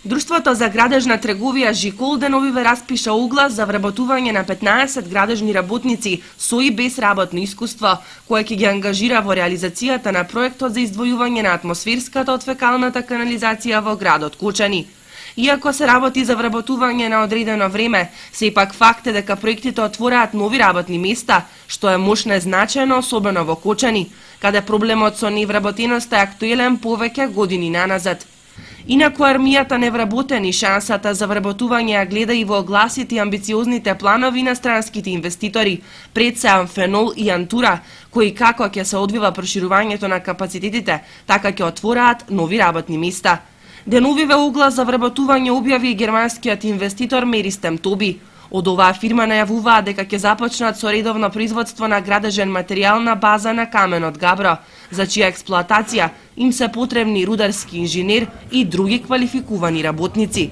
Друштвото за градежна трговија Жикол деновиве распиша оглас за вработување на 15 градежни работници со и без работно искуство, кој ќе ги ангажира во реализацијата на проектот за издвојување на атмосферската од фекалната канализација во градот Кочани. Иако се работи за вработување на одредено време, сепак факт е дека проектите отвораат нови работни места, што е мощно значајно особено во Кочани, каде проблемот со невработеноста е актуелен повеќе години наназад. Инаку армијата невработени шансата за вработување ја гледа и во огласите и амбициозните планови на странските инвеститори, пред се Амфенол и Антура, кои како ќе се одвива проширувањето на капацитетите, така ќе отвораат нови работни места. Деновиве оглас за вработување објави и германскиот инвеститор Меристем Тоби. Од оваа фирма најавуваат дека ќе започнат со редовно производство на градежен материјал на база на камен од габро, за чија експлоатација им се потребни рударски инженер и други квалификувани работници.